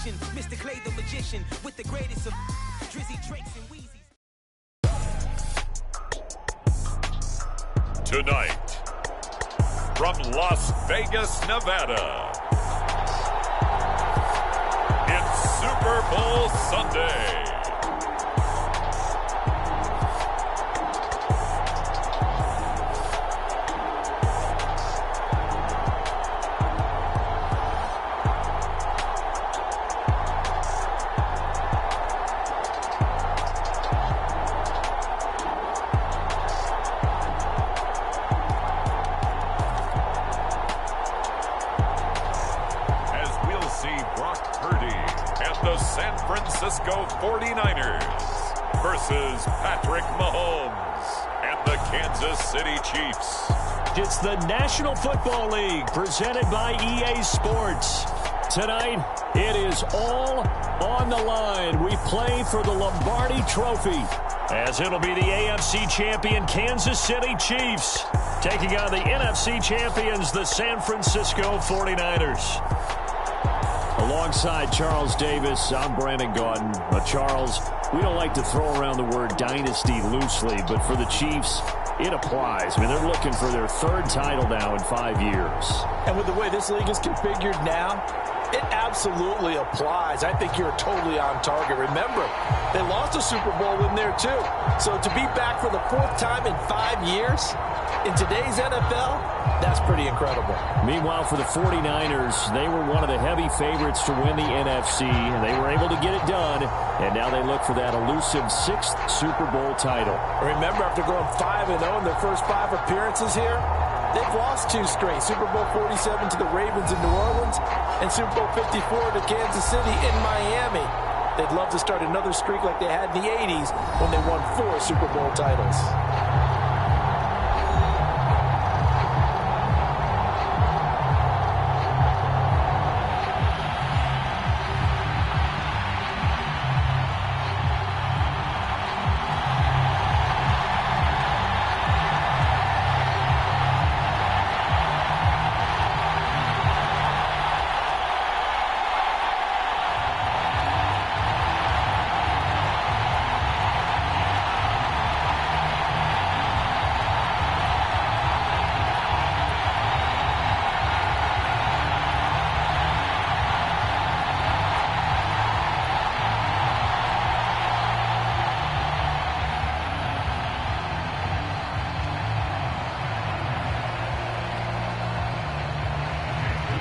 competition. Mr. Clay the magician with the greatest of Drizzy, Drakes, and Weezy. Tonight, from Las Vegas, Nevada, it's Super Bowl Sunday. San Francisco 49ers versus Patrick Mahomes and the Kansas City Chiefs. It's the National Football League presented by EA Sports. Tonight, it is all on the line. We play for the Lombardi Trophy, as it'll be the AFC champion Kansas City Chiefs taking on the NFC champions, the San Francisco 49ers. Alongside Charles Davis, I'm Brandon Gaudin. Charles, we don't like to throw around the word dynasty loosely, but for the Chiefs, it applies. I mean, they're looking for their third title now in 5 years. And with the way this league is configured now, it absolutely applies. I think you're totally on target. Remember, they lost a Super Bowl in there too. So to be back for the fourth time in 5 years in today's NFL, that's pretty incredible. Meanwhile, for the 49ers, they were one of the heavy favorites to win the NFC, and they were able to get it done, and now they look for that elusive 6th Super Bowl title. Remember, after going 5-0 in their first 5 appearances here, they've lost 2 straight. Super Bowl 47 to the Ravens in New Orleans and Super Bowl 54 to Kansas City in Miami. They'd love to start another streak like they had in the 80s when they won 4 Super Bowl titles.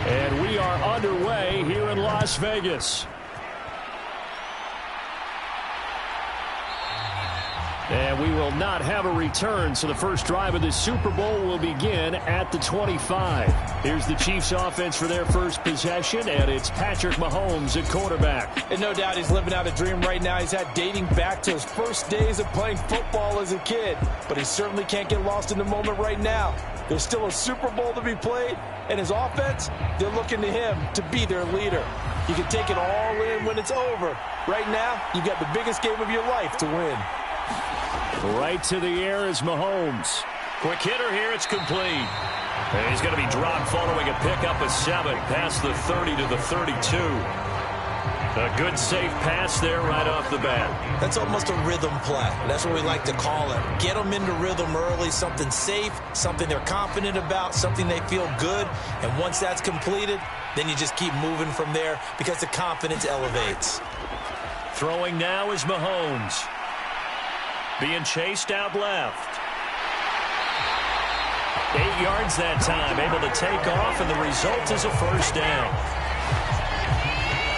And we are underway here in Las Vegas. And we will not have a return, so the first drive of the Super Bowl will begin at the 25. Here's the Chiefs offense for their first possession, and it's Patrick Mahomes at quarterback. And no doubt he's living out a dream right now. He's had dating back to his first days of playing football as a kid. But he certainly can't get lost in the moment right now. There's still a Super Bowl to be played, and his offense, they're looking to him to be their leader. You can take it all in when it's over. Right now, you've got the biggest game of your life to win. Right to the air is Mahomes. Quick hitter here, it's complete. And he's going to be dropped following a pickup of 7 past the 30 to the 32. A good, safe pass there right off the bat. That's almost a rhythm play. That's what we like to call it. Get them into rhythm early, something safe, something they're confident about, something they feel good. And once that's completed, then you just keep moving from there because the confidence elevates. Throwing now is Mahomes. Being chased out left. 8 yards that time, able to take off, and the result is a first down.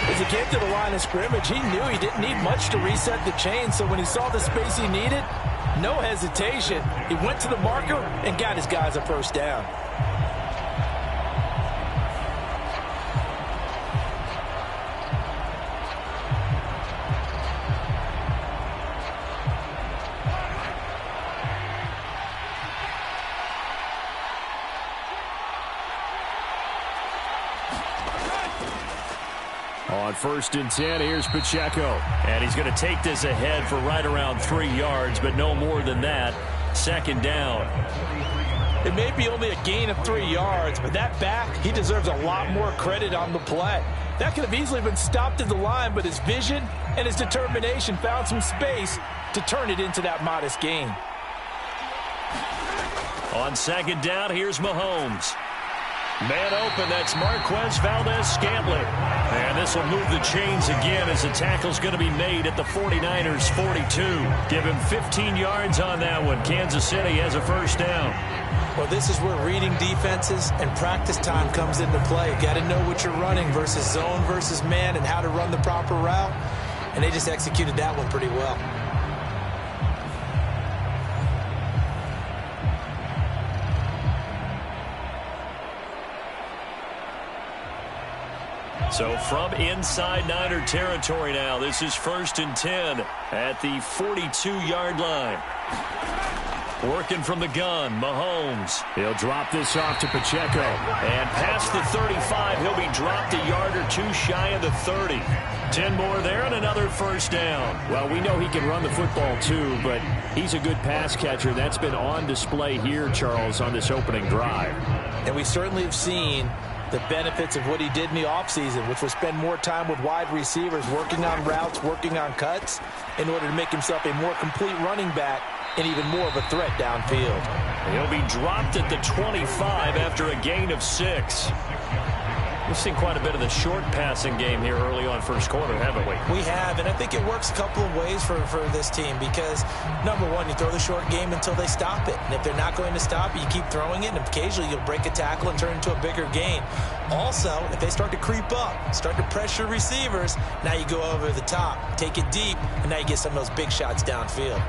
As he came to the line of scrimmage, he knew he didn't need much to reset the chain, so when he saw the space he needed, no hesitation. He went to the marker and got his guys a first down. On 1st and 10, here's Pacheco. And he's going to take this ahead for right around 3 yards, but no more than that. 2nd down. It may be only a gain of 3 yards, but that back, he deserves a lot more credit on the play. That could have easily been stopped at the line, but his vision and his determination found some space to turn it into that modest gain. On second down, here's Mahomes. Man open, that's Marquez Valdez-Scantling. And this will move the chains again as the tackle's going to be made at the 49ers' 42. Give him 15 yards on that one. Kansas City has a first down. Well, this is where reading defenses and practice time comes into play. Got to know what you're running versus zone versus man and how to run the proper route. And they just executed that one pretty well. So from inside Niner territory now, this is 1st and 10 at the 42-yard line. Working from the gun, Mahomes. He'll drop this off to Pacheco. And past the 35, he'll be dropped a yard or two shy of the 30. 10 more there and another first down. Well, we know he can run the football too, but he's a good pass catcher. That's been on display here, Charles, on this opening drive. And we certainly have seen the benefits of what he did in the offseason, which was spend more time with wide receivers, working on routes, working on cuts, in order to make himself a more complete running back and even more of a threat downfield. He'll be dropped at the 25 after a gain of 6. We've seen quite a bit of the short passing game here early on first quarter, haven't we? We have, and I think it works a couple of ways for this team because, number one, you throw the short game until they stop it. And if they're not going to stop it, you keep throwing it, and occasionally you'll break a tackle and turn it into a bigger gain. Also, if they start to creep up, start to pressure receivers, now you go over the top, take it deep, and now you get some of those big shots downfield.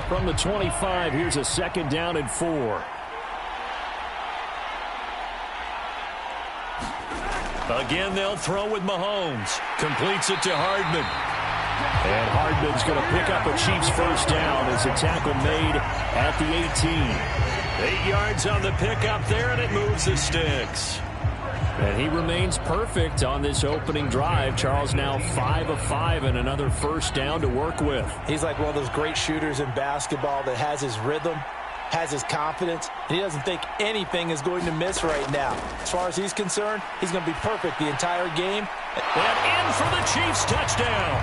From the 25, here's a 2nd down and 4. Again, they'll throw with Mahomes. Completes it to Hardman. And Hardman's going to pick up a Chiefs first down as a tackle made at the 18. 8 yards on the pickup there, and it moves the sticks. And he remains perfect on this opening drive. Charles now 5 of 5 and another first down to work with. He's like one of those great shooters in basketball that has his rhythm, has his confidence, and he doesn't think anything is going to miss right now. As far as he's concerned, he's going to be perfect the entire game. And in for the Chiefs touchdown.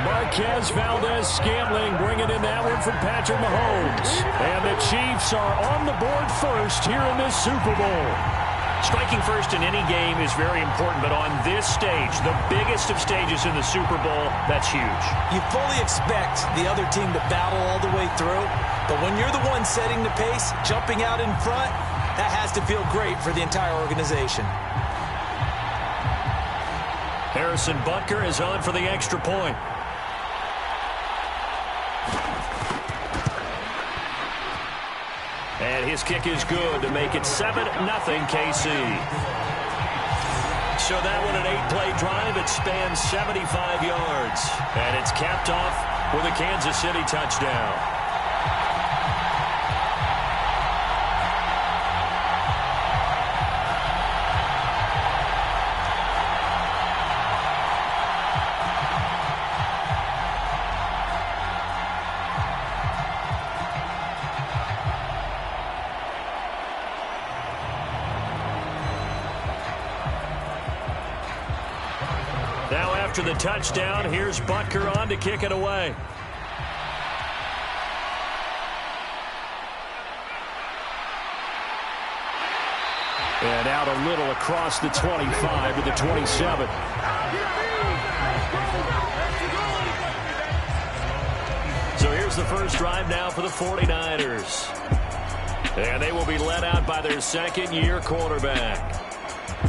Marquez Valdez-Scantling bringing in that one from Patrick Mahomes. And the Chiefs are on the board first here in this Super Bowl. Striking first in any game is very important, but on this stage, the biggest of stages in the Super Bowl, that's huge. You fully expect the other team to battle all the way through, but when you're the one setting the pace, jumping out in front, that has to feel great for the entire organization. Harrison Butker is on for the extra point. And his kick is good to make it 7-0 KC. So that one, an 8-play drive. It spans 75 yards. And it's capped off with a Kansas City touchdown. Now after the touchdown, here's Butker on to kick it away. And out a little across the 25 to the 27. So here's the first drive now for the 49ers. And they will be led out by their second-year quarterback.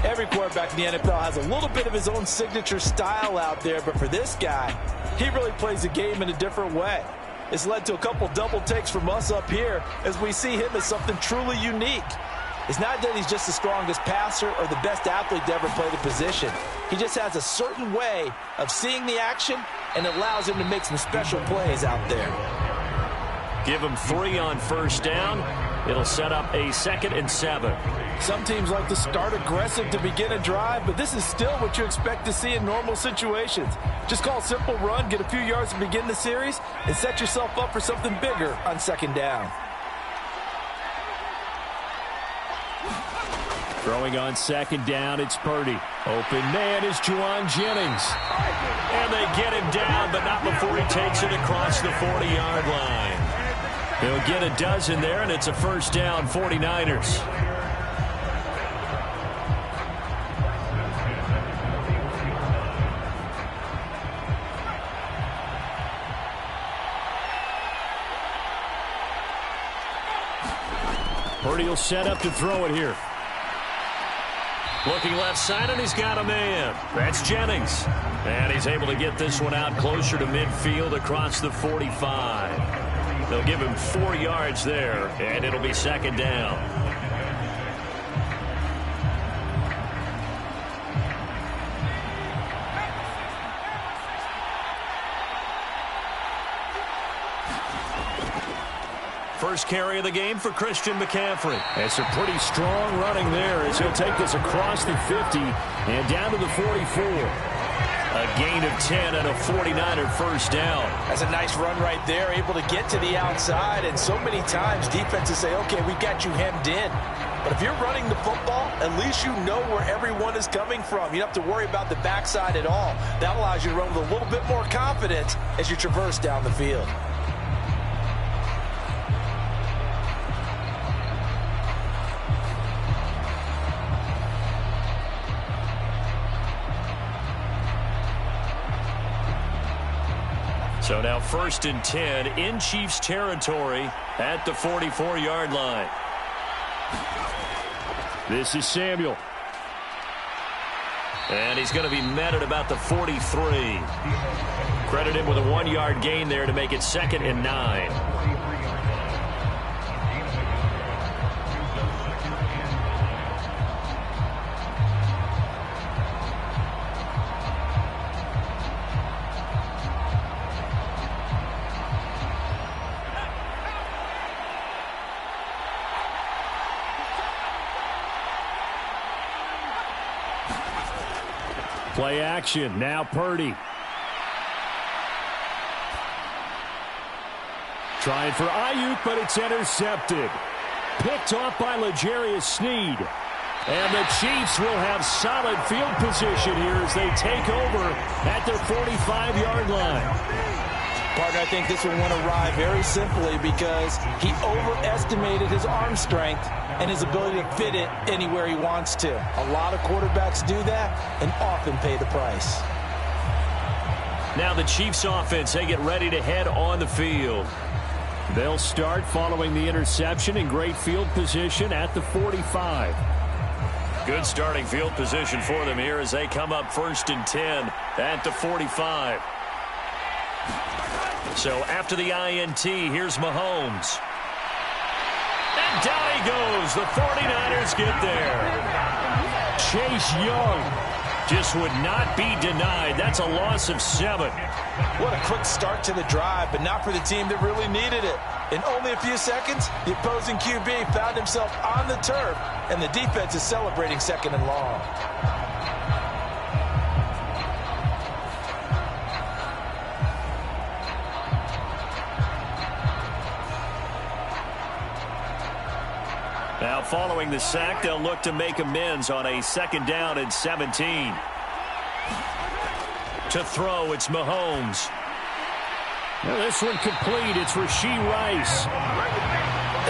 Every quarterback in the NFL has a little bit of his own signature style out there, but for this guy, he really plays the game in a different way. It's led to a couple double takes from us up here as we see him as something truly unique. It's not that he's just the strongest passer or the best athlete to ever play the position. He just has a certain way of seeing the action, and it allows him to make some special plays out there. Give him 3 on first down. It'll set up a 2nd and 7. Some teams like to start aggressive to begin a drive, but this is still what you expect to see in normal situations. Just call a simple run, get a few yards to begin the series, and set yourself up for something bigger on second down. Throwing on second down, it's Purdy. Open man is Juwan Jennings. And they get him down, but not before he takes it across the 40-yard line. He'll get a dozen there, and it's a first down, 49ers. Purdy will set up to throw it here. Looking left side, and he's got a man. That's Jennings. And he's able to get this one out closer to midfield across the 45. They'll give him 4 yards there, and it'll be second down. First carry of the game for Christian McCaffrey. It's a pretty strong running there as he'll take this across the 50 and down to the 44. A gain of 10 and a 49er first down. That's a nice run right there, able to get to the outside, and so many times defenses say, okay, we got you hemmed in. But if you're running the football, at least you know where everyone is coming from. You don't have to worry about the backside at all. That allows you to run with a little bit more confidence as you traverse down the field. So now first and 10 in Chiefs territory at the 44-yard line. This is Samuel. And he's going to be met at about the 43. Credit him with a 1-yard gain there to make it second and 9. Play action. Now Purdy. Trying for Ayuk, but it's intercepted. Picked off by L'Jarius Sneed. And the Chiefs will have solid field position here as they take over at their 45-yard line. Partner, I think this will want to ride very simply because he overestimated his arm strength and his ability to fit it anywhere he wants to. A lot of quarterbacks do that and often pay the price. Now the Chiefs offense, they get ready to head on the field. They'll start following the interception in great field position at the 45. Good starting field position for them here as they come up first and 10 at the 45. So after the INT, here's Mahomes. And down he goes. The 49ers get there. Chase Young just would not be denied. That's a loss of 7. What a quick start to the drive, but not for the team that really needed it. In only a few seconds, the opposing QB found himself on the turf, and the defense is celebrating second and long. Now following the sack, they'll look to make amends on a second down and 17. To throw, it's Mahomes. Now this one complete. It's Rashee Rice.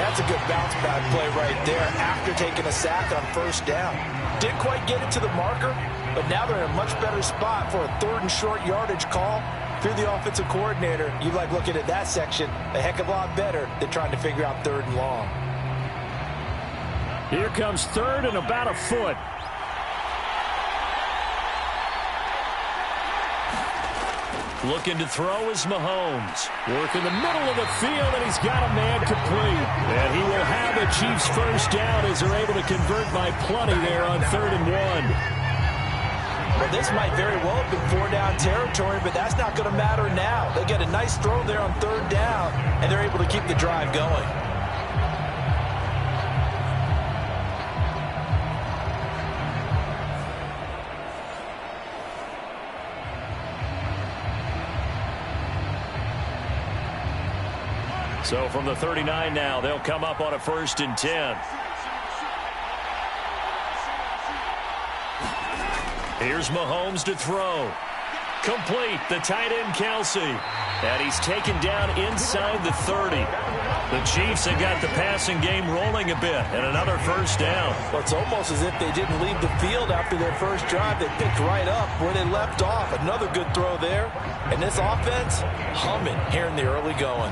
That's a good bounce back play right there after taking a sack on first down. Didn't quite get it to the marker, but now they're in a much better spot for a third and short yardage call. If you're the offensive coordinator, you like looking at that section a heck of a lot better than trying to figure out third and long. Here comes third and about a foot. Looking to throw is Mahomes. Work in the middle of the field, and he's got a man complete. And he will have the Chiefs first down as they're able to convert by plenty there on 3rd and 1. Well, this might very well have been 4-down territory, but that's not going to matter now. They get a nice throw there on 3rd down, and they're able to keep the drive going. So from the 39 now, they'll come up on a 1st and 10. Here's Mahomes to throw. Complete, the tight end Kelsey. And he's taken down inside the 30. The Chiefs have got the passing game rolling a bit, and another 1st down. Well, it's almost as if they didn't leave the field after their first drive. They picked right up where they left off. Another good throw there. And this offense, humming here in the early going.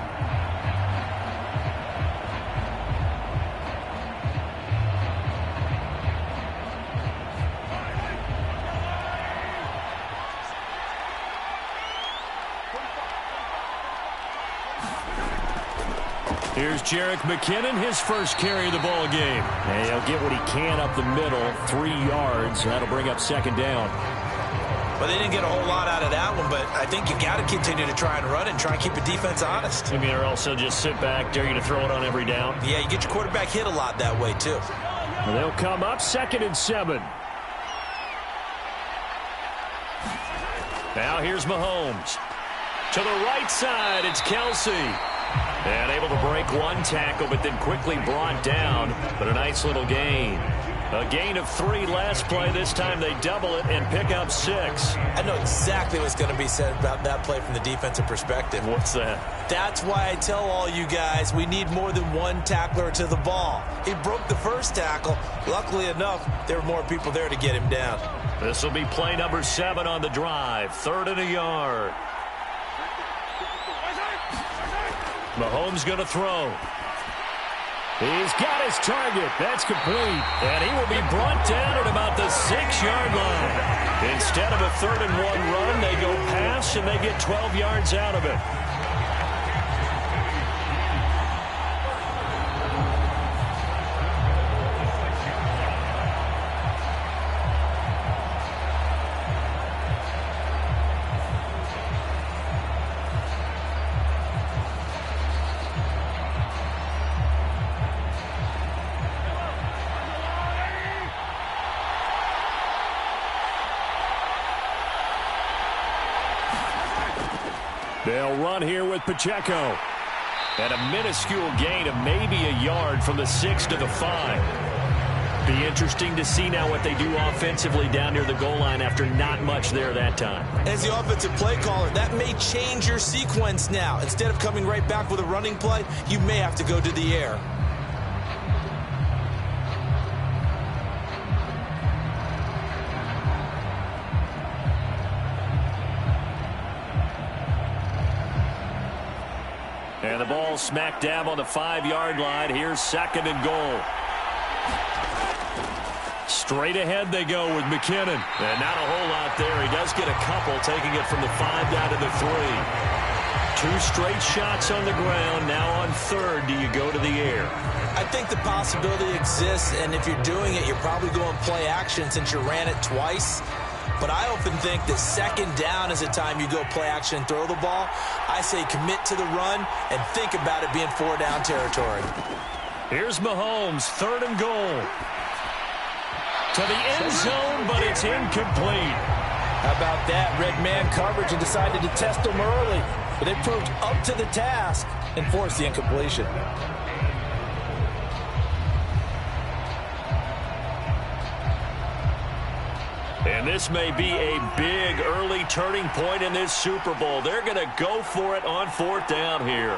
Here's Jerick McKinnon, his first carry of the ball game. And he'll get what he can up the middle, 3 yards. That'll bring up 2nd down. Well, they didn't get a whole lot out of that one, but I think you got to continue to try and run it and try and keep the defense honest. I mean, or also just sit back, dare you to throw it on every down. Yeah, you get your quarterback hit a lot that way, too. And they'll come up 2nd and 7. Now here's Mahomes. To the right side, it's Kelsey. And able to break one tackle, but then quickly brought down. But a nice little gain. A gain of 3 last play. This time they double it and pick up 6. I know exactly what's going to be said about that play from the defensive perspective. What's that? That's why I tell all you guys we need more than one tackler to the ball. He broke the first tackle. Luckily enough, there were more people there to get him down. This will be play number 7 on the drive. 3rd and a yard. Mahomes going to throw. He's got his target. That's complete. And he will be brought down at about the 6-yard line. Instead of a 3rd and 1 run, they go pass, and they get 12 yards out of it. They'll run here with Pacheco. And a minuscule gain of maybe a yard from the 6 to the 5. Be interesting to see now what they do offensively down near the goal line after not much there that time. As the offensive play caller, that may change your sequence now. Instead of coming right back with a running play, you may have to go to the air. And the ball smack dab on the 5-yard line. Here's 2nd and goal. Straight ahead they go with McKinnon. And not a whole lot there. He does get a couple, taking it from the 5 down to the 3. 2 straight shots on the ground. Now on 3rd, do you go to the air? I think the possibility exists, and if you're doing it, you're probably going play action since you ran it twice. But I often think that 2nd down is a time you go play action and throw the ball. I say commit to the run and think about it being 4-down territory. Here's Mahomes, 3rd and goal. To the end zone, but it's incomplete. How about that? Red man coverage and decided to test them early. But they proved up to the task and forced the incompletion. And this may be a big early turning point in this Super Bowl. They're going to go for it on 4th down here.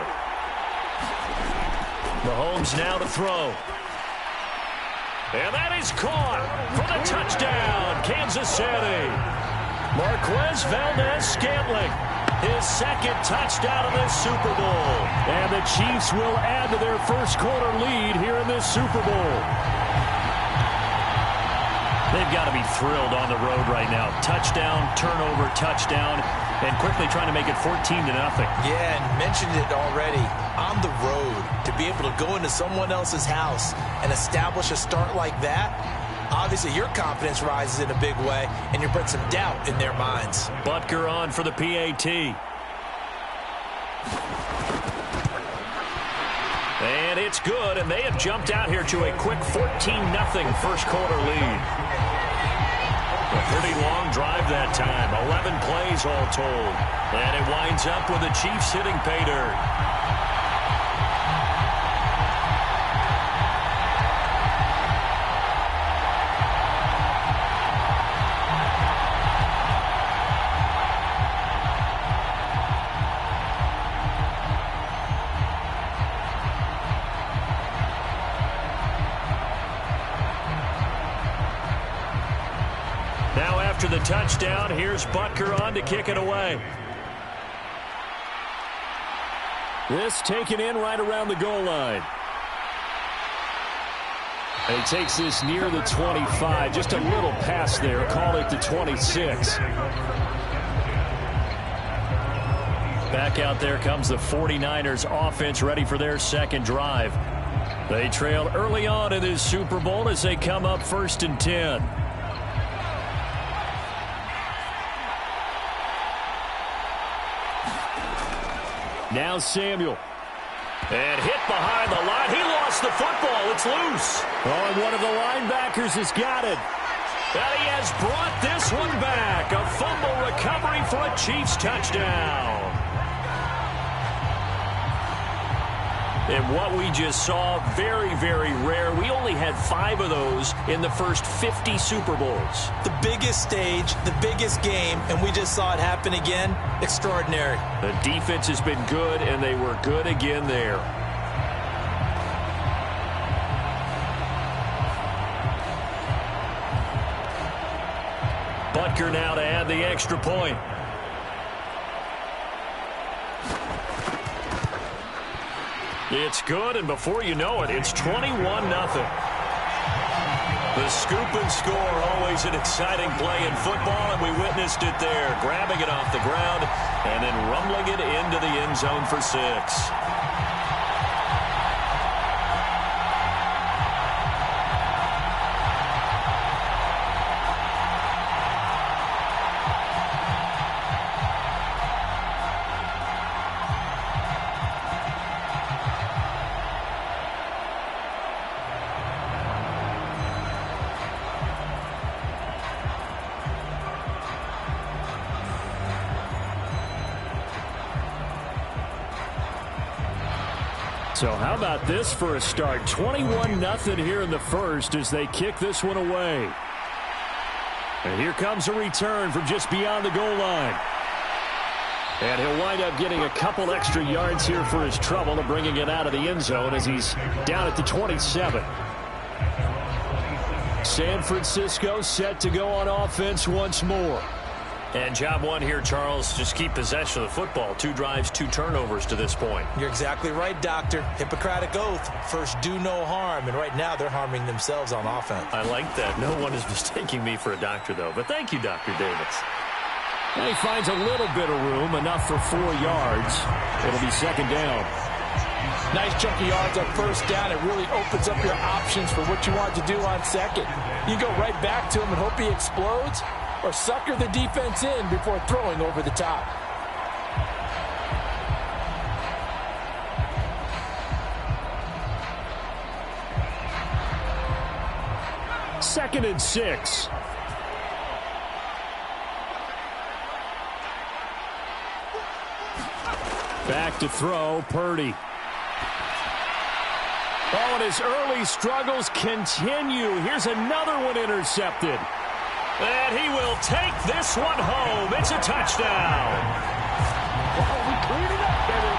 Mahomes now to throw. And that is caught for the touchdown, Kansas City. Marquez Valdez-Scantling, his 2nd touchdown of this Super Bowl. And the Chiefs will add to their first quarter lead here in this Super Bowl. They've got to be thrilled on the road right now. Touchdown, turnover, touchdown, and quickly trying to make it 14-0. Yeah, and mentioned it already. On the road, to be able to go into someone else's house and establish a start like that, obviously your confidence rises in a big way, and you put some doubt in their minds. Butker on for the PAT. And it's good, and they have jumped out here to a quick 14-0 first quarter lead. A pretty long drive that time. 11 plays all told. And it winds up with the Chiefs hitting pay dirt. after the touchdown. Here's Butker on to kick it away. This taken in right around the goal line. And he takes this near the 25. Just a little pass there. Call it the 26. Back out there comes the 49ers offense, ready for their second drive. They trailed early on in this Super Bowl as they come up 1st and 10. Now Samuel. And hit behind the line. He lost the football. It's loose. Oh, and one of the linebackers has got it. And he has brought this one back. A fumble recovery for a Chiefs touchdown. And what we just saw, very, very rare. We only had 5 of those in the first 50 Super Bowls. The biggest stage, the biggest game, and we just saw it happen again. Extraordinary. The defense has been good, and they were good again there. Butker now to add the extra point. It's good, and before you know it, it's 21-0. The scoop and score, always an exciting play in football, and we witnessed it there, grabbing it off the ground and then rumbling it into the end zone for 6. So how about this for a start? 21-0 here in the first as they kick this one away. And here comes a return from just beyond the goal line. And he'll wind up getting a couple extra yards here for his trouble and bringing it out of the end zone as he's down at the 27. San Francisco set to go on offense once more. And job one here, Charles, just keep possession of the football. 2 drives, 2 turnovers to this point. You're exactly right, Doctor. Hippocratic oath. First, do no harm. And right now, they're harming themselves on offense. I like that. No one is mistaking me for a doctor, though. But thank you, Dr. Davis. And he finds a little bit of room, enough for 4 yards. It'll be second down. Nice chunky yards on first down. It really opens up your options for what you want to do on second. You go right back to him and hope he explodes, or sucker the defense in before throwing over the top. Second and 6. Back to throw, Purdy. Oh, and his early struggles continue. Here's another one intercepted. And he will take this one home. It's a touchdown. Oh, we cleaned it up, baby.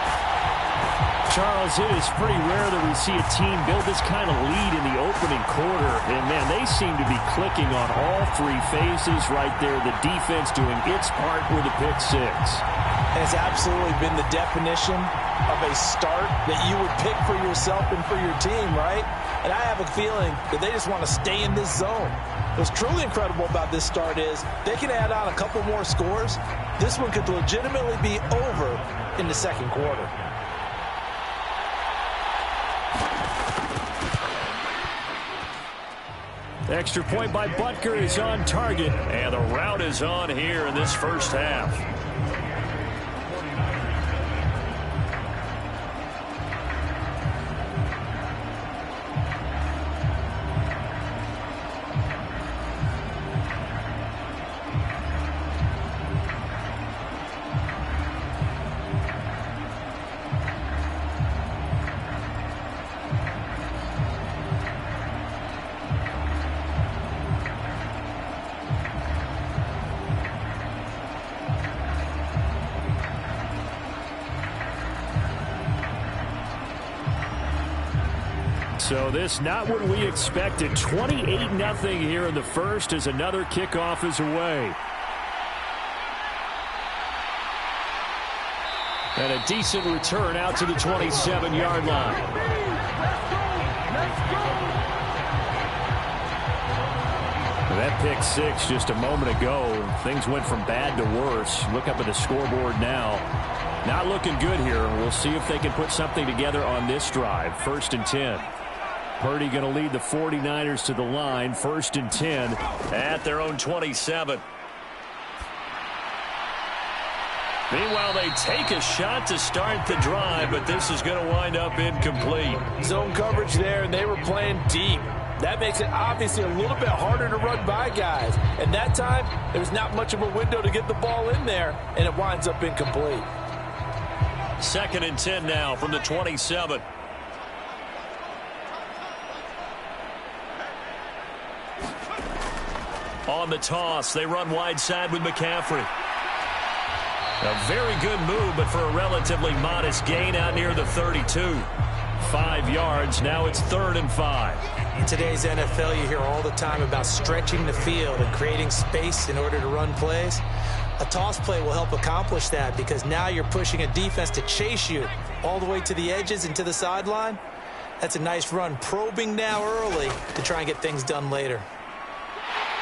Charles, it is pretty rare that we see a team build this kind of lead in the opening quarter. And, man, they seem to be clicking on all 3 phases right there. The defense doing its part with a pick 6. It's absolutely been the definition of a start that you would pick for yourself and for your team, right? And I have a feeling that they just want to stay in this zone. What's truly incredible about this start is they can add on a couple more scores. This one could legitimately be over in the second quarter. Extra point by Butker is on target. And the route is on here in this first half. So this not what we expected. 28-0 here in the first as another kickoff is away. And a decent return out to the 27-yard line. That pick six just a moment ago. Things went from bad to worse. Look up at the scoreboard now. Not looking good here. We'll see if they can put something together on this drive. 1st and 10. Purdy going to lead the 49ers to the line. 1st and 10 at their own 27. Meanwhile, they take a shot to start the drive, but this is going to wind up incomplete. Zone coverage there, and they were playing deep. That makes it obviously a little bit harder to run by guys. And that time, there's not much of a window to get the ball in there, and it winds up incomplete. 2nd and 10 now from the 27. On the toss, they run wide side with McCaffrey. A very good move, but for a relatively modest gain out near the 32. 5 yards. Now it's 3rd and 5. In today's NFL, you hear all the time about stretching the field and creating space in order to run plays. A toss play will help accomplish that because now you're pushing a defense to chase you all the way to the edges and to the sideline. That's a nice run. Probing now early to try and get things done later.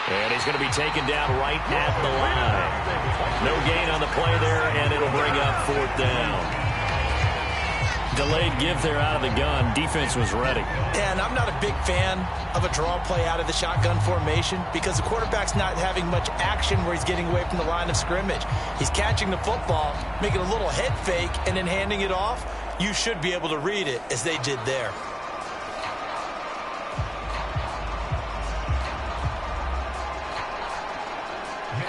And he's going to be taken down right at the line. No gain on the play there, and it'll bring up 4th down. Delayed give there out of the gun. Defense was ready. And I'm not a big fan of a draw play out of the shotgun formation because the quarterback's not having much action where he's getting away from the line of scrimmage. He's catching the football, making a little head fake, and then handing it off. You should be able to read it as they did there.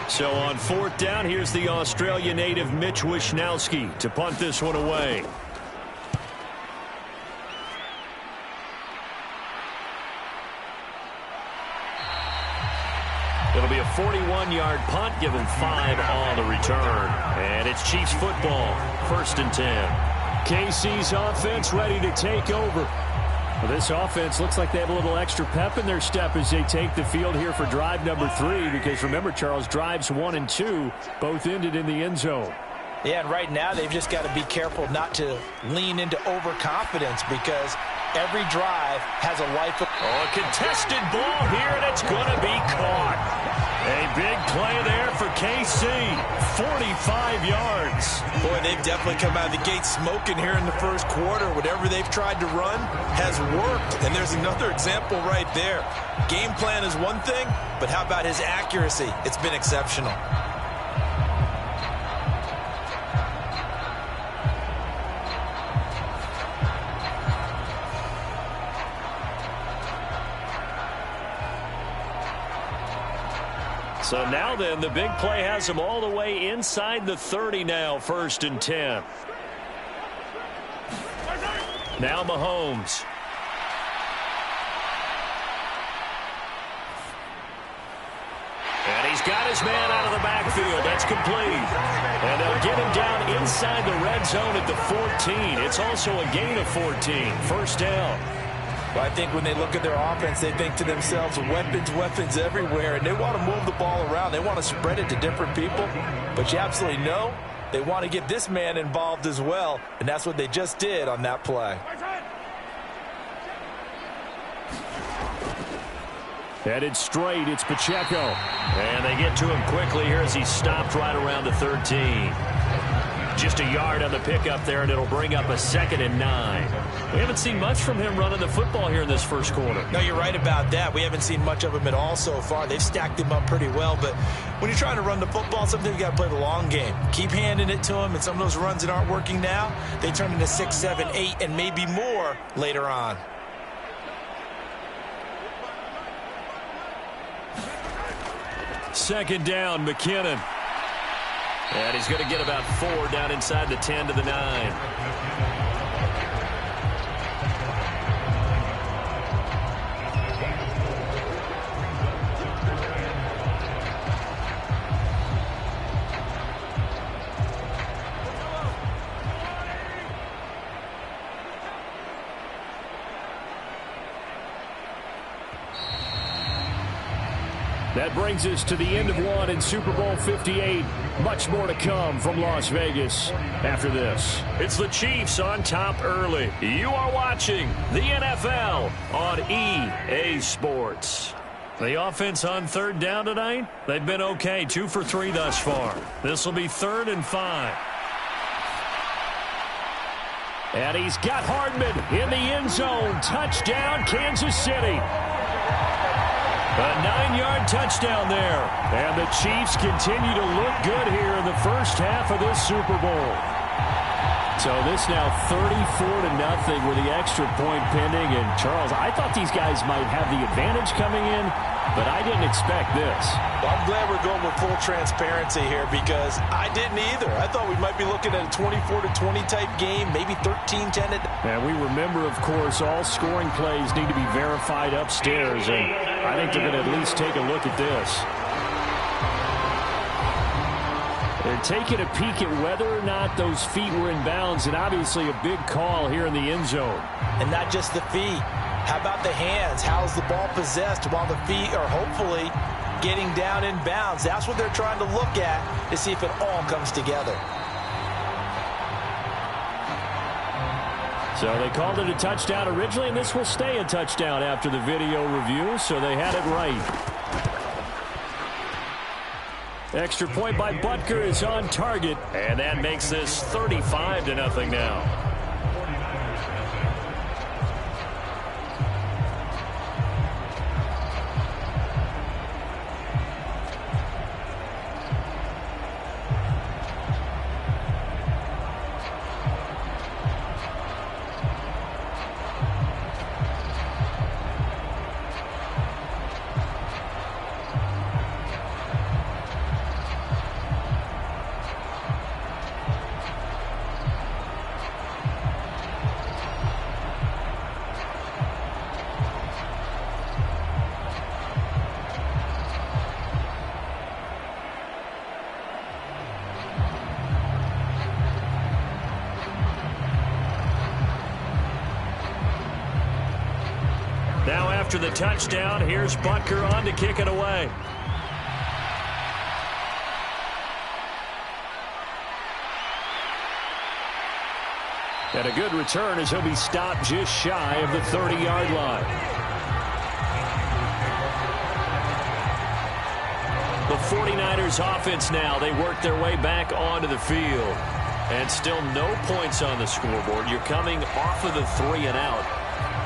So on 4th down, here's the Australia native Mitch Wishnowsky to punt this one away. It'll be a 41-yard punt, given 5 on the return. And it's Chiefs football, 1st and 10. KC's offense ready to take over. Well, this offense looks like they have a little extra pep in their step as they take the field here for drive number 3. Because remember, Charles, drives 1 and 2 both ended in the end zone. Yeah, and right now they've just got to be careful not to lean into overconfidence because every drive has a life of... Oh, a contested ball here, and it's going to be caught. A big play there for KC. 45 yards. Boy, they've definitely come out of the gate smoking here in the first quarter. Whatever they've tried to run has worked. And there's another example right there. Game plan is one thing, but how about his accuracy? It's been exceptional. So now then, the big play has them all the way inside the 30 now, 1st and 10. Now Mahomes. And he's got his man out of the backfield. That's complete. And they'll get him down inside the red zone at the 14. It's also a gain of 14. 1st down. Well, I think when they look at their offense, they think to themselves, weapons everywhere, and they want to move the ball around. They want to spread it to different people, but you absolutely know they want to get this man involved as well, and that's what they just did on that play. Headed straight, it's Pacheco. And they get to him quickly here as he stopped right around the 13. Just a yard on the pickup there, and it'll bring up a 2nd and 9. We haven't seen much from him running the football here in this first quarter. No, you're right about that. We haven't seen much of him at all so far. They've stacked him up pretty well, but when you're trying to run the football, sometimes you got to play the long game. Keep handing it to him, and some of those runs that aren't working now, they turn into 6, 7, 8, and maybe more later on. Second down, McKinnon. And he's going to get about 4 down inside the 10 to the 9. That brings us to the end of one in Super Bowl 58. Much more to come from Las Vegas after this. It's the Chiefs on top early. You are watching the NFL on EA Sports. The offense on third down tonight, they've been okay, 2 for 3 thus far. This will be 3rd and 5. And he's got Hardman in the end zone. Touchdown, Kansas City. A 9-yard touchdown there. And the Chiefs continue to look good here in the first half of this Super Bowl. So this now 34-0 with the extra point pending. And, Charles, I thought these guys might have the advantage coming in, but I didn't expect this. Well, I'm glad we're going with full transparency here because I didn't either. I thought we might be looking at a 24-20 type game, maybe 13-10. And we remember, of course, all scoring plays need to be verified upstairs, and I think they're going to at least take a look at this. They're taking a peek at whether or not those feet were in bounds, and obviously a big call here in the end zone. And not just the feet. How about the hands? How's the ball possessed while the feet are hopefully getting down in bounds? That's what they're trying to look at to see if it all comes together. So they called it a touchdown originally, and this will stay a touchdown after the video review, so they had it right. Extra point by Butker is on target, and that makes this 35-0 now. Now after the touchdown, here's Butker on to kick it away. And a good return as he'll be stopped just shy of the 30-yard line. The 49ers offense now, they work their way back onto the field. And still no points on the scoreboard. You're coming off of the 3 and out.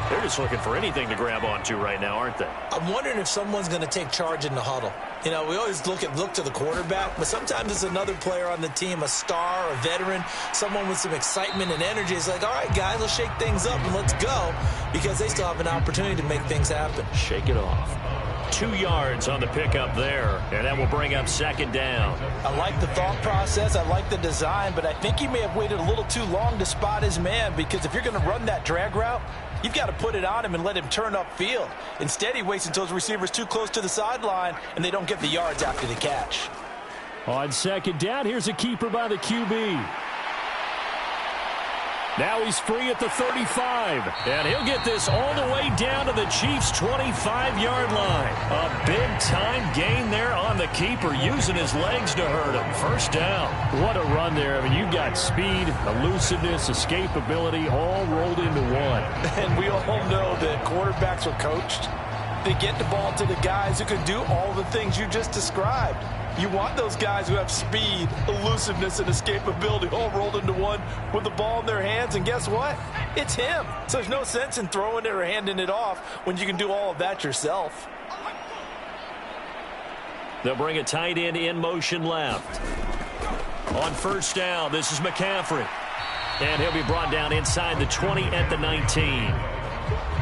They're just looking for anything to grab onto right now, aren't they? I'm wondering if someone's going to take charge in the huddle. You know, we always look to the quarterback, but sometimes it's another player on the team, a star, a veteran, someone with some excitement and energy. It's like, all right, guys, let's shake things up and let's go, because they still have an opportunity to make things happen. Shake it off. 2 yards on the pickup there, and that will bring up 2nd down. I like the thought process. I like the design, but I think he may have waited a little too long to spot his man, because if you're going to run that drag route, you've got to put it on him and let him turn upfield. Instead, he waits until his receiver's too close to the sideline, and they don't get the yards after the catch. On 2nd down, here's a keeper by the QB. Now he's free at the 35, and he'll get this all the way down to the Chiefs' 25-yard line. A big-time gain there on the keeper, using his legs to hurt him. 1st down. What a run there. I mean, you've got speed, elusiveness, escapability, all rolled into one. And we all know that quarterbacks are coached. They get the ball to the guys who can do all the things you just described. You want those guys who have speed, elusiveness, and escapability all rolled into one with the ball in their hands, and guess what? It's him. So there's no sense in throwing it or handing it off when you can do all of that yourself. They'll bring a tight end in motion left. On 1st down, this is McCaffrey. And he'll be brought down inside the 20 at the 19.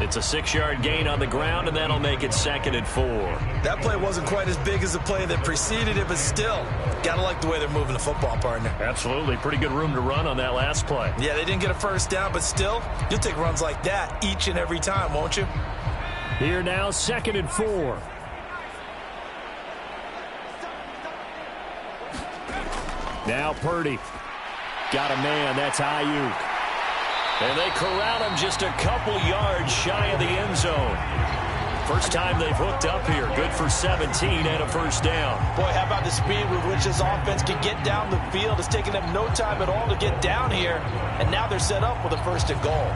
It's a 6-yard gain on the ground, and that'll make it 2nd and 4. That play wasn't quite as big as the play that preceded it, but still, got to like the way they're moving the football, partner. Absolutely. Pretty good room to run on that last play. Yeah, they didn't get a 1st down, but still, you'll take runs like that each and every time, won't you? Here now, 2nd and 4. Now Purdy. Got a man. That's Ayuk. And they corral him just a couple yards shy of the end zone. First time they've hooked up here. Good for 17 and a first down. Boy, how about the speed with which this offense can get down the field? It's taken them no time at all to get down here, and now they're set up with a first and goal.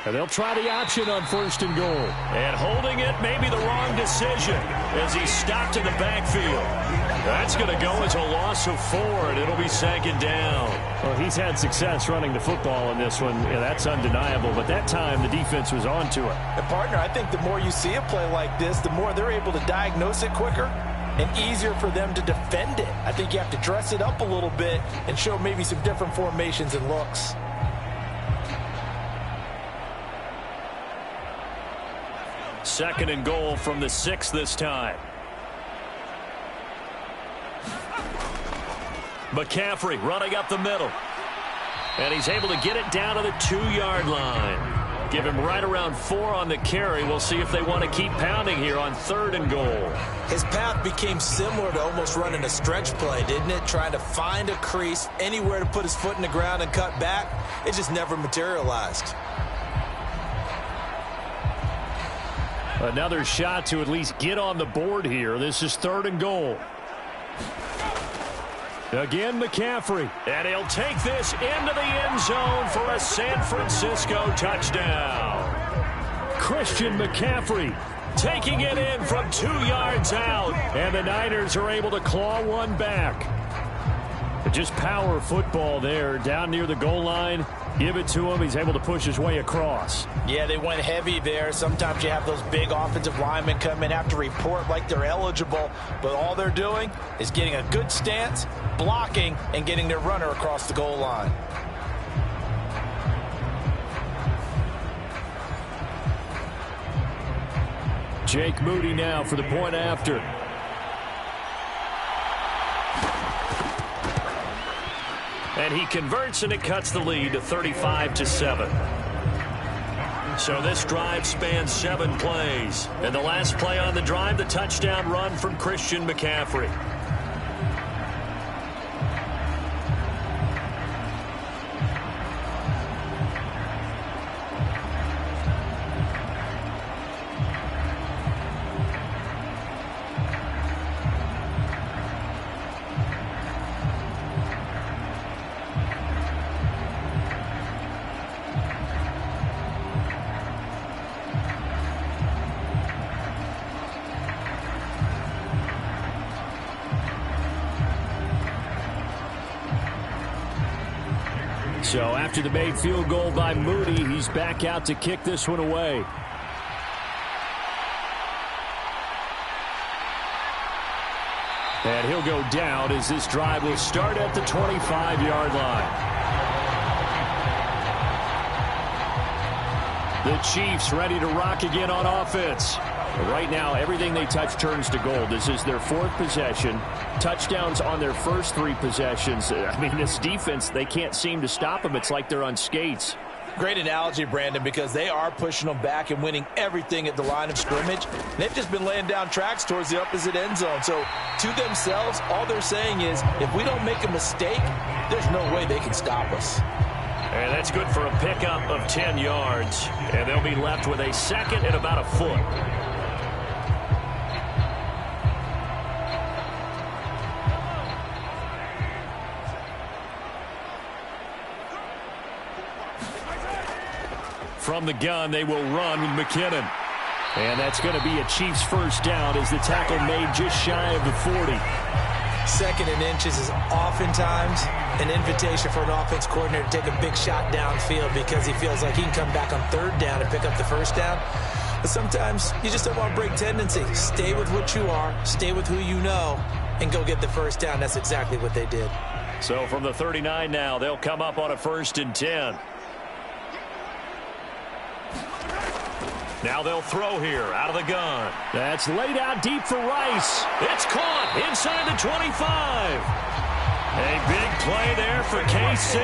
And they'll try the option on first and goal. And holding it may be the wrong decision as he's stopped in the backfield. That's going to go as a loss of 4, and it'll be second down. Well, he's had success running the football in this one. Yeah, that's undeniable. But that time, the defense was on to it. And, partner, I think the more you see a play like this, the more they're able to diagnose it quicker and easier for them to defend it. I think you have to dress it up a little bit and show maybe some different formations and looks. Second and goal from the 6 this time. McCaffrey running up the middle. And he's able to get it down to the 2-yard line. Give him right around 4 on the carry. We'll see if they want to keep pounding here on third and goal. His path became similar to almost running a stretch play, didn't it? Trying to find a crease, anywhere to put his foot in the ground and cut back. It just never materialized. Another shot to at least get on the board here. This is third and goal. Again, McCaffrey. And he'll take this into the end zone for a San Francisco touchdown. Christian McCaffrey taking it in from 2 yards out. And the Niners are able to claw one back. Just power football there down near the goal line. Give it to him. He's able to push his way across. Yeah, they went heavy there. Sometimes you have those big offensive linemen come in, have to report like they're eligible, but all they're doing is getting a good stance, blocking, and getting their runner across the goal line. Jake Moody now for the point after. And he converts, and it cuts the lead to 35-7. So this drive spans 7 plays. And the last play on the drive, the touchdown run from Christian McCaffrey. So after the made field goal by Moody, he's back out to kick this one away. And he'll go down as this drive will start at the 25-yard line. The Chiefs ready to rock again on offense. Right now, everything they touch turns to gold. This is their 4th possession. Touchdowns on their first 3 possessions. I mean, this defense, they can't seem to stop them. It's like they're on skates. Great analogy, Brandon, because they are pushing them back and winning everything at the line of scrimmage. They've just been laying down tracks towards the opposite end zone. So to themselves, all they're saying is, if we don't make a mistake, there's no way they can stop us. And that's good for a pickup of 10 yards. And they'll be left with a second and about a foot. From the gun, they will run with McKinnon. And that's going to be a Chiefs first down as the tackle made just shy of the 40. Second and inches is oftentimes an invitation for an offense coordinator to take a big shot downfield because he feels like he can come back on third down and pick up the first down. But sometimes you just don't want to break tendency. Stay with what you are, stay with who you know, and go get the first down. That's exactly what they did. So from the 39 now, they'll come up on a 1st and 10. Now they'll throw here out of the gun. That's laid out deep for Rice. It's caught inside the 25. A big play there for KC.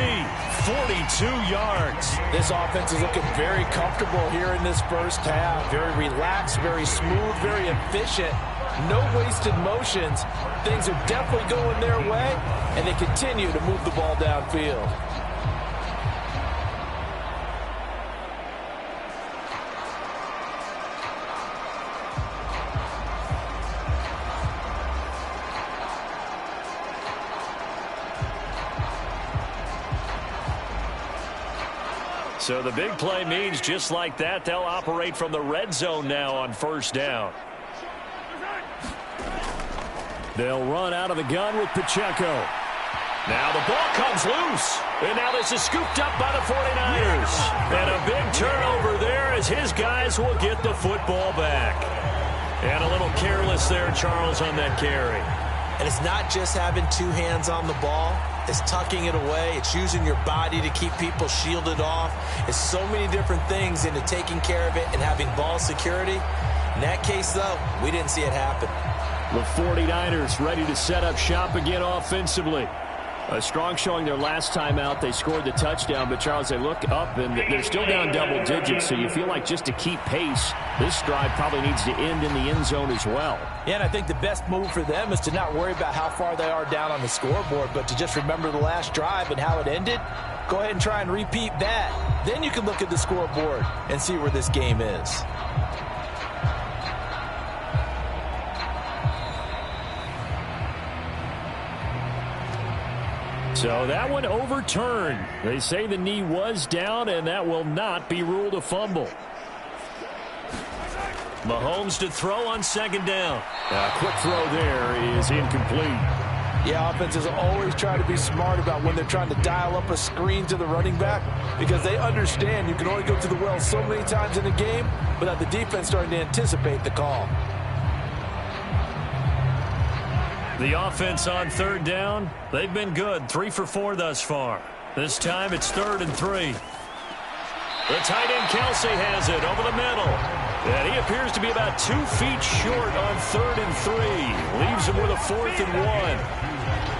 42 yards. This offense is looking very comfortable here in this first half. Very relaxed, very smooth, very efficient. No wasted motions. Things are definitely going their way, and they continue to move the ball downfield. So the big play means just like that, they'll operate from the red zone now on first down. They'll run out of the gun with Pacheco. Now the ball comes loose. And now this is scooped up by the 49ers. And a big turnover there as his guys will get the football back. And a little careless there, Charles, on that carry. And it's not just having two hands on the ball. It's tucking it away. It's using your body to keep people shielded off. It's so many different things into taking care of it and having ball security. In that case, though, we didn't see it happen. The 49ers ready to set up shop again offensively. A strong showing their last time out. They scored the touchdown, but, Charles, they look up, and they're still down double digits, so you feel like just to keep pace, this drive probably needs to end in the end zone as well. Yeah, and I think the best move for them is to not worry about how far they are down on the scoreboard, but to just remember the last drive and how it ended. Go ahead and try and repeat that. Then you can look at the scoreboard and see where this game is. So that one overturned. They say the knee was down, and that will not be ruled a fumble. Mahomes to throw on second down. A quick throw there is incomplete. Yeah, offenses always try to be smart about when they're trying to dial up a screen to the running back because they understand you can only go to the well so many times in a game without the defense starting to anticipate the call. The offense on third down, they've been good. 3 for 4 thus far. This time it's 3rd and 3. The tight end Kelsey has it over the middle. And he appears to be about 2 feet short on 3rd and 3. Leaves him with a 4th and 1.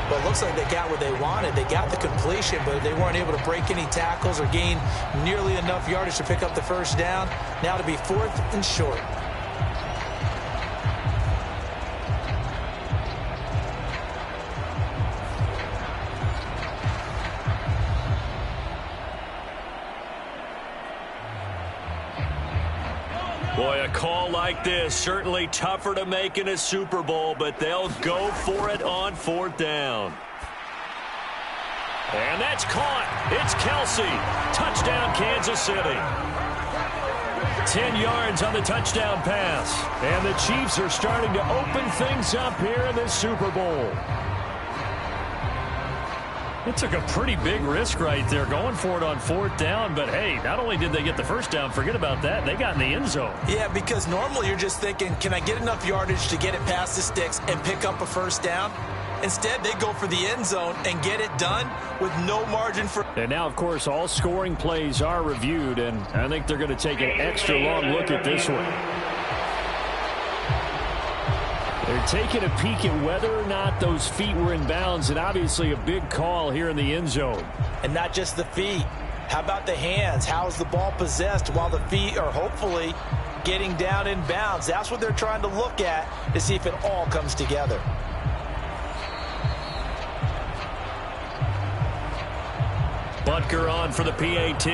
Well, it looks like they got what they wanted. They got the completion, but they weren't able to break any tackles or gain nearly enough yardage to pick up the first down. Now to be 4th and short. Boy, a call like this, certainly tougher to make in a Super Bowl, but they'll go for it on 4th down. And that's caught. It's Kelsey. Touchdown, Kansas City. 10 yards on the touchdown pass. And the Chiefs are starting to open things up here in this Super Bowl. It took a pretty big risk right there going for it on 4th down. But, hey, not only did they get the first down, forget about that, they got in the end zone. Yeah, because normally you're just thinking, can I get enough yardage to get it past the sticks and pick up a first down? Instead, they go for the end zone and get it done with no margin for... And now, of course, all scoring plays are reviewed, and I think they're going to take an extra long look at this one. They're taking a peek at whether or not those feet were in bounds, and obviously a big call here in the end zone. And not just the feet. How about the hands? How is the ball possessed while the feet are hopefully getting down in bounds? That's what they're trying to look at to see if it all comes together. Butker on for the PAT.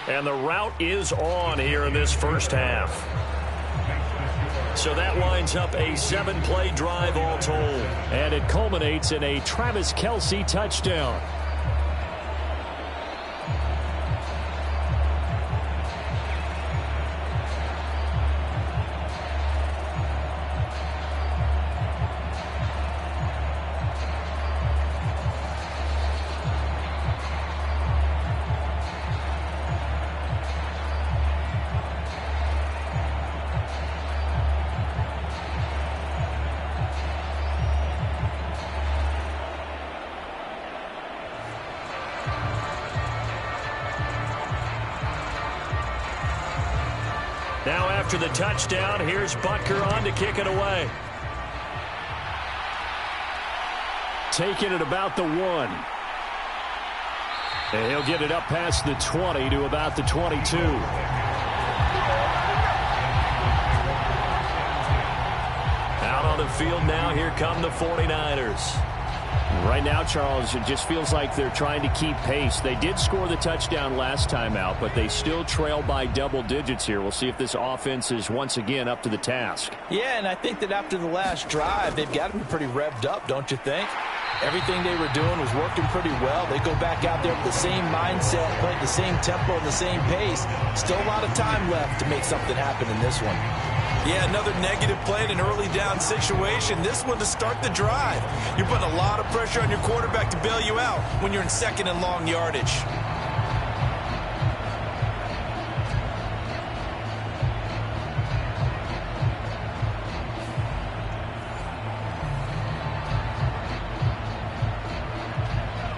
And the route is on here in this first half. So that lines up a 7-play drive all told. And it culminates in a Travis Kelce touchdown. Now after the touchdown, here's Butker on to kick it away. Taking it about the 1. And he'll get it up past the 20 to about the 22. Out on the field now, here come the 49ers. Right now, Charles, it just feels like they're trying to keep pace. They did score the touchdown last time out, but they still trail by double digits here. We'll see if this offense is once again up to the task. Yeah, and I think that after the last drive, they've got to be pretty revved up, don't you think? Everything they were doing was working pretty well. They go back out there with the same mindset, play at the same tempo and the same pace. Still a lot of time left to make something happen in this one. Yeah, another negative play in an early down situation. This one to start the drive. You're putting a lot of pressure on your quarterback to bail you out when you're in second and long yardage.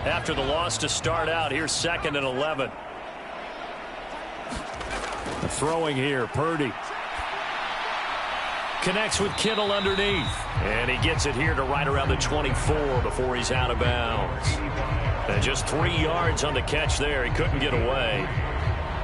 After the loss to start out, here's 2nd and 11. Throwing here, Purdy. Connects with Kittle underneath. And he gets it here to right around the 24 before he's out of bounds. And just 3 yards on the catch there. He couldn't get away.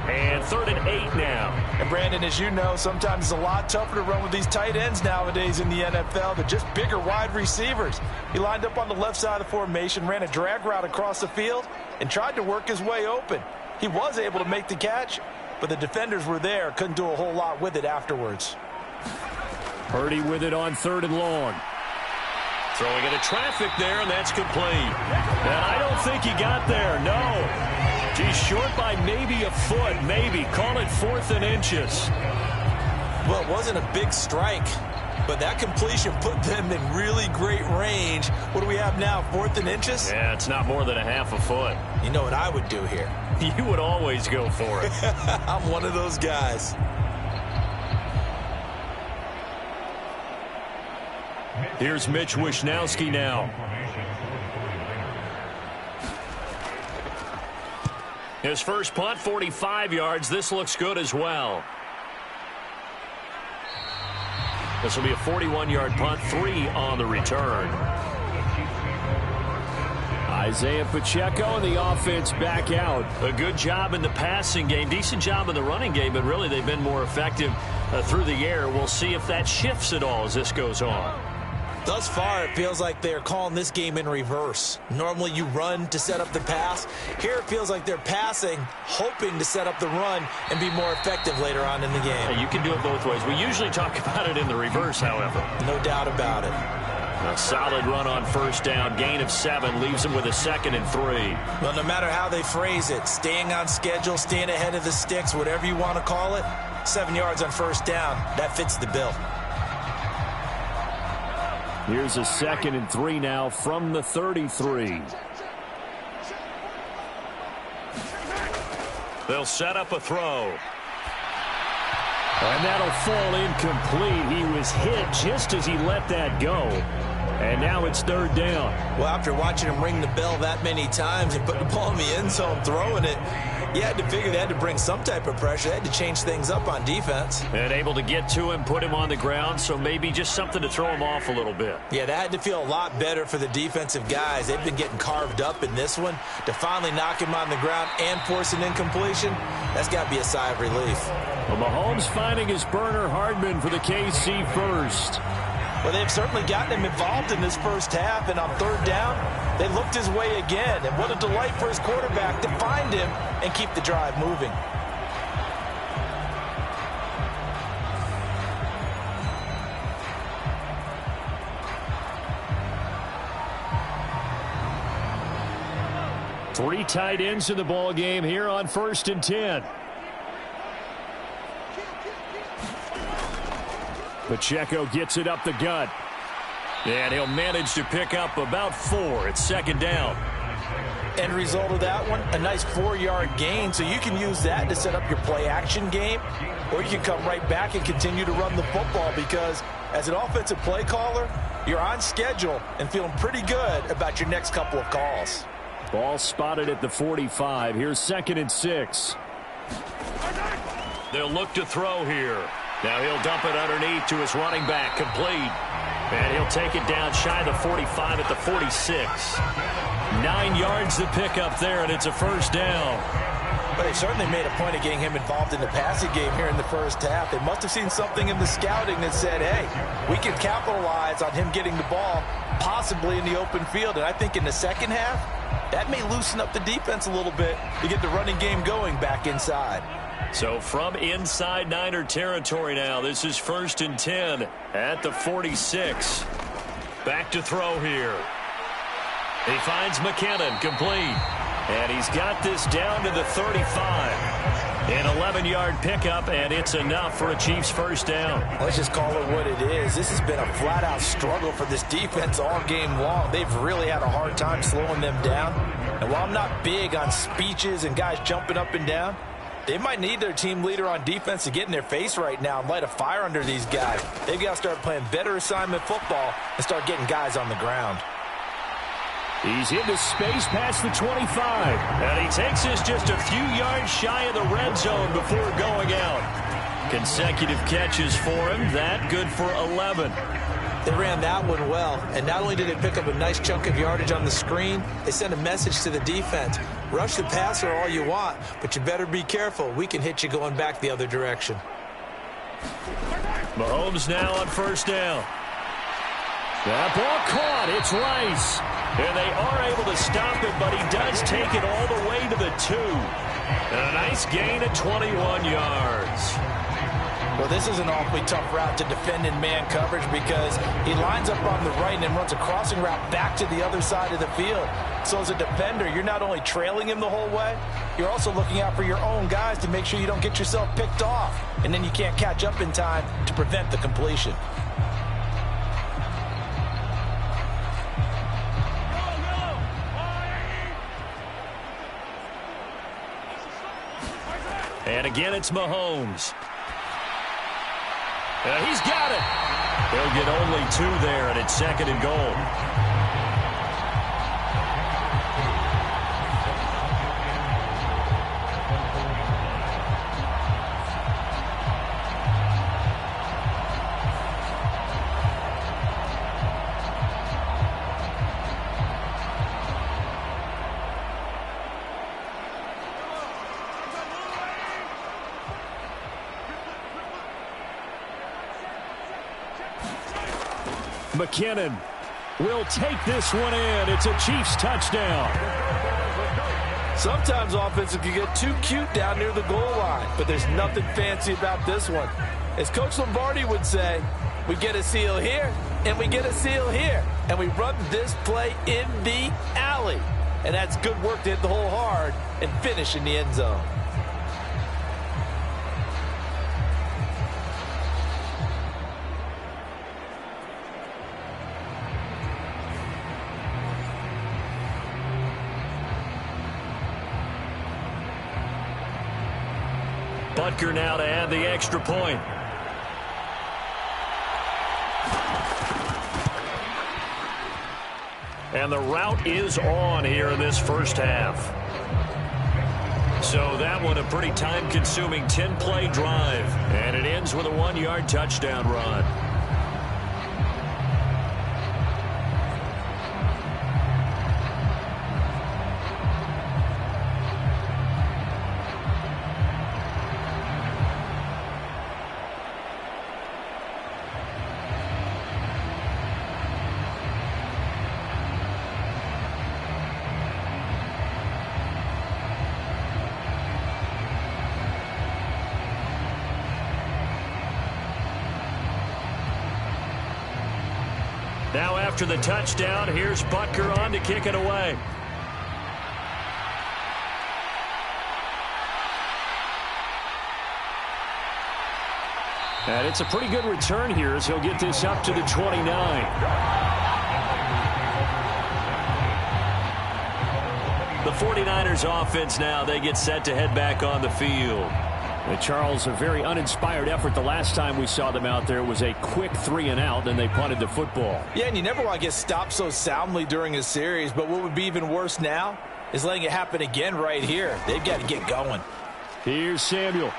And 3rd and 8 now. And Brandon, as you know, sometimes it's a lot tougher to run with these tight ends nowadays in the NFL. They're just bigger wide receivers. He lined up on the left side of the formation, ran a drag route across the field, and tried to work his way open. He was able to make the catch, but the defenders were there, couldn't do a whole lot with it afterwards. Purdy with it on 3rd and long. Throwing into traffic there, and that's complete. And I don't think he got there, no. He's short by maybe a foot, maybe. Call it 4th and inches. Well, it wasn't a big strike, but that completion put them in really great range. What do we have now, 4th and inches? Yeah, it's not more than a half a foot. You know what I would do here? You would always go for it. I'm one of those guys. Here's Mitch Wishnowsky now. His first punt, 45 yards. This looks good as well. This will be a 41-yard punt, 3 on the return. Isaiah Pacheco and the offense back out. A good job in the passing game, decent job in the running game, but really they've been more effective through the air. We'll see if that shifts at all as this goes on. Thus far, it feels like they're calling this game in reverse. Normally, you run to set up the pass. Here, it feels like they're passing, hoping to set up the run and be more effective later on in the game. Yeah, you can do it both ways. We usually talk about it in the reverse, however. No doubt about it. A solid run on 1st down. Gain of 7 leaves them with a 2nd and 3. Well, no matter how they phrase it, staying on schedule, staying ahead of the sticks, whatever you want to call it, 7 yards on 1st down, that fits the bill. Here's a 2nd and 3 now from the 33. They'll set up a throw. And that'll fall incomplete. He was hit just as he let that go. And now it's 3rd down. Well, after watching him ring the bell that many times and put the ball in the end zone, throwing it, you had to figure they had to bring some type of pressure. They had to change things up on defense. And able to get to him, put him on the ground, so maybe just something to throw him off a little bit. Yeah, that had to feel a lot better for the defensive guys. They've been getting carved up in this one. To finally knock him on the ground and force an incompletion, that's got to be a sigh of relief. Well, Mahomes finding his burner Hardman for the KC first. Well, they've certainly gotten him involved in this first half, and on 3rd down, they looked his way again. And what a delight for his quarterback to find him and keep the drive moving. Three tight ends in the ball game here on 1st and 10. Pacheco gets it up the gut. And he'll manage to pick up about 4. It's 2nd down. End result of that one, a nice 4-yard gain. So you can use that to set up your play-action game, or you can come right back and continue to run the football because as an offensive play caller, you're on schedule and feeling pretty good about your next couple of calls. Ball spotted at the 45. Here's 2nd and 6. they'll look to throw here. Now he'll dump it underneath to his running back, complete. And he'll take it down shy of the 45 at the 46. 9 yards to pick up there, and it's a first down. But they certainly made a point of getting him involved in the passing game here in the first half. They must have seen something in the scouting that said, hey, we can capitalize on him getting the ball, possibly in the open field. And I think in the second half, that may loosen up the defense a little bit to get the running game going back inside. So from inside Niner territory now, this is 1st and 10 at the 46. Back to throw here. He finds McKinnon, complete. And he's got this down to the 35. An 11-yard pickup, and it's enough for a Chiefs first down. Let's just call it what it is. This has been a flat-out struggle for this defense all game long. They've really had a hard time slowing them down. And while I'm not big on speeches and guys jumping up and down, they might need their team leader on defense to get in their face right now and light a fire under these guys. They've got to start playing better assignment football and start getting guys on the ground. He's into space past the 25. And he takes us just a few yards shy of the red zone before going out. Consecutive catches for him. That good for 11. They ran that one well. And not only did they pick up a nice chunk of yardage on the screen, they sent a message to the defense. Rush the passer all you want, but you better be careful. We can hit you going back the other direction. Mahomes now on first down. That ball caught. It's Rice. And they are able to stop it, but he does take it all the way to the 2. And a nice gain of 21 yards. Well, this is an awfully tough route to defend in man coverage because he lines up on the right and then runs a crossing route back to the other side of the field. So as a defender, you're not only trailing him the whole way, you're also looking out for your own guys to make sure you don't get yourself picked off. And then you can't catch up in time to prevent the completion. And again, it's Mahomes. He's got it. They'll get only 2 there, and it's 2nd and goal. McKinnon will take this one in. It's a Chiefs touchdown. Sometimes offenses can get too cute down near the goal line, but there's nothing fancy about this one. As Coach Lombardi would say, we get a seal here, and we get a seal here, and we run this play in the alley. And that's good work to hit the hole hard and finish in the end zone. Butker now to add the extra point. And the route is on here in this first half. So that one a pretty time-consuming 10-play drive. And it ends with a 1-yard touchdown run. Now after the touchdown, here's Butker on to kick it away. And it's a pretty good return here as he'll get this up to the 29. The 49ers offense now, they get set to head back on the field. And Charles, a very uninspired effort the last time we saw them out there. It was a quick 3-and-out, and they punted the football. Yeah, and you never want to get stopped so soundly during a series, but what would be even worse now is letting it happen again right here. They've got to get going. Here's Samuel.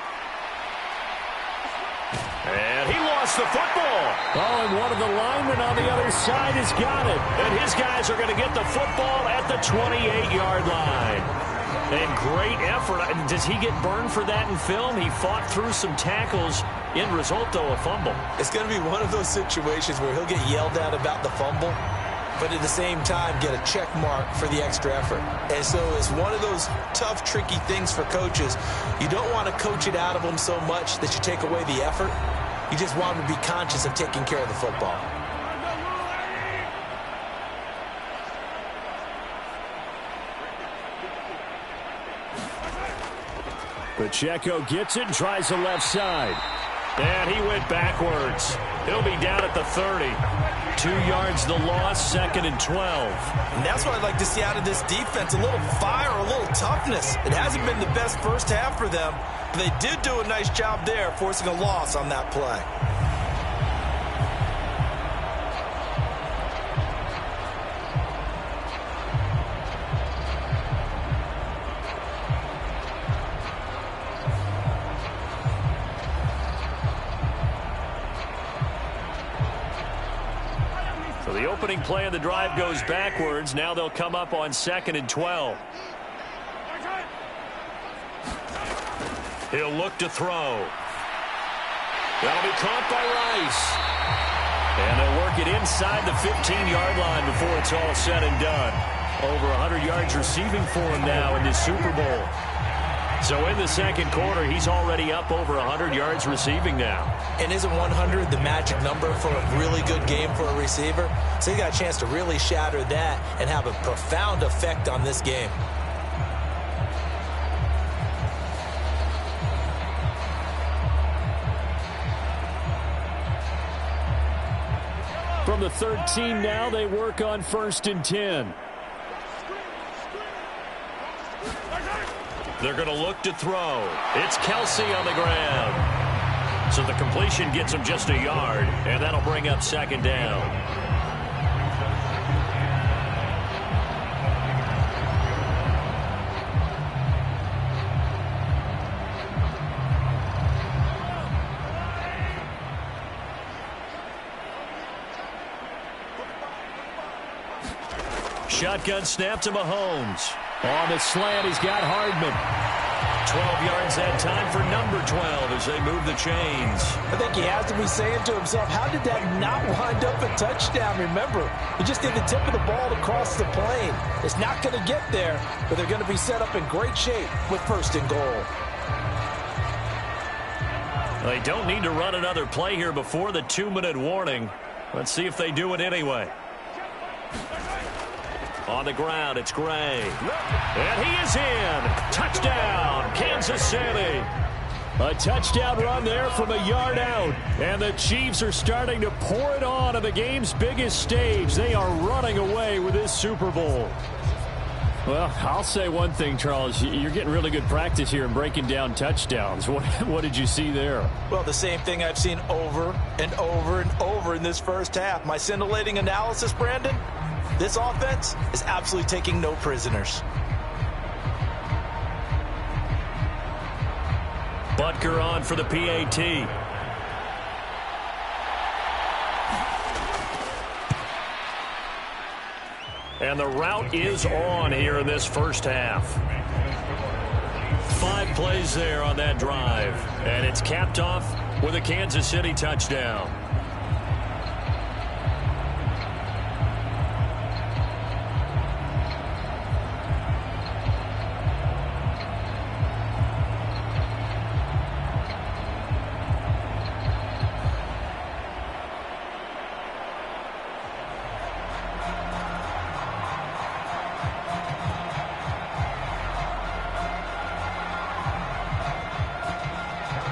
And he lost the football. Oh, and one of the linemen on the other side has got it. And his guys are going to get the football at the 28-yard line. And great effort. Does he get burned for that in film? He fought through some tackles. End result, though, a fumble. It's going to be one of those situations where he'll get yelled at about the fumble, but at the same time get a check mark for the extra effort. And so it's one of those tough, tricky things for coaches. You don't want to coach it out of them so much that you take away the effort. You just want them to be conscious of taking care of the football. Pacheco gets it and tries the left side. And he went backwards. He'll be down at the 30. 2 yards the loss, 2nd and 12. And that's what I'd like to see out of this defense, a little fire, a little toughness. It hasn't been the best first half for them, but they did do a nice job there, forcing a loss on that play. So the opening play of the drive goes backwards. Now they'll come up on 2nd and 12. He'll look to throw. That'll be caught by Rice. And they'll work it inside the 15-yard line before it's all said and done. Over 100 yards receiving for him now in this Super Bowl. So in the second quarter, he's already up over 100 yards receiving now. And isn't 100 the magic number for a really good game for a receiver? So he got a chance to really shatter that and have a profound effect on this game. From the 13 now, they work on 1st and 10. They're going to look to throw. It's Kelsey on the ground. So the completion gets him just a yard, and that'll bring up 2nd down. Shotgun snap to Mahomes. On the slant, he's got Hardman. 12 yards that time for number 12 as they move the chains. I think he has to be saying to himself, how did that not wind up a touchdown? Remember, he just did the tip of the ball across the plane. It's not going to get there, but they're going to be set up in great shape with 1st and goal. They don't need to run another play here before the 2-minute warning. Let's see if they do it anyway. On the ground, it's Gray. And he is in. Touchdown, Kansas City. A touchdown run there from a yard out. And the Chiefs are starting to pour it on the game's biggest stage. They are running away with this Super Bowl. Well, I'll say one thing, Charles. You're getting really good practice here in breaking down touchdowns. What did you see there? Well, the same thing I've seen over and over and over in this first half. My scintillating analysis, Brandon, this offense is absolutely taking no prisoners. Butker on for the PAT. And the route is on here in this first half. 5 plays there on that drive. And it's capped off with a Kansas City touchdown.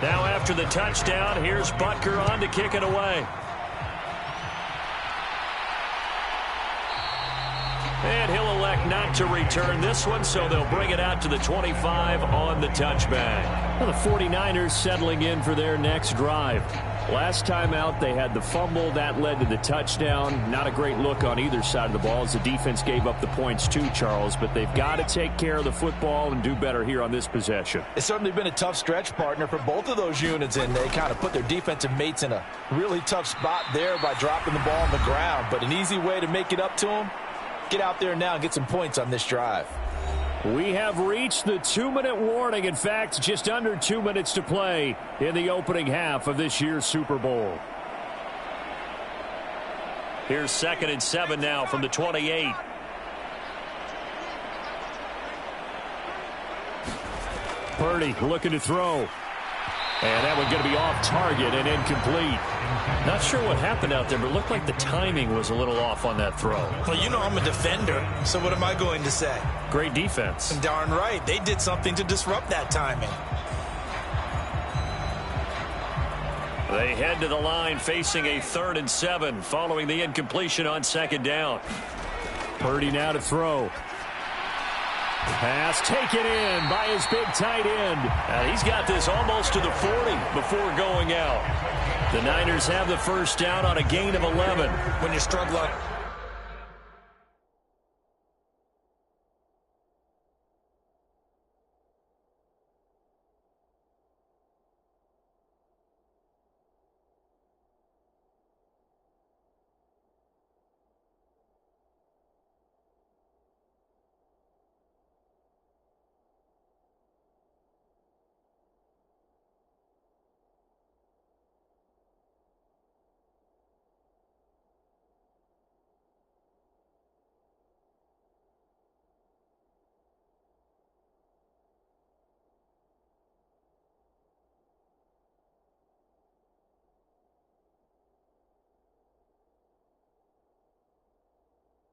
Now after the touchdown, here's Butker on to kick it away. And he'll elect not to return this one, so they'll bring it out to the 25 on the touchback. Well, the 49ers settling in for their next drive. Last time out, they had the fumble. That led to the touchdown. Not a great look on either side of the ball as the defense gave up the points too, Charles. But they've got to take care of the football and do better here on this possession. It's certainly been a tough stretch, partner, for both of those units, and they kind of put their defensive mates in a really tough spot there by dropping the ball on the ground. But an easy way to make it up to them, get out there now and get some points on this drive. We have reached the 2-minute warning. In fact, just under 2 minutes to play in the opening half of this year's Super Bowl. Here's 2nd and 7 now from the 28. Purdy looking to throw. And that one's going to be off target and incomplete. Not sure what happened out there, but it looked like the timing was a little off on that throw. Well, you know I'm a defender, so what am I going to say? Great defense. Darn right. They did something to disrupt that timing. They head to the line facing a 3rd and 7 following the incompletion on 2nd down. Purdy now to throw. Pass taken in by his big tight end. He's got this almost to the 40 before going out. The Niners have the first down on a gain of 11. When you're struggling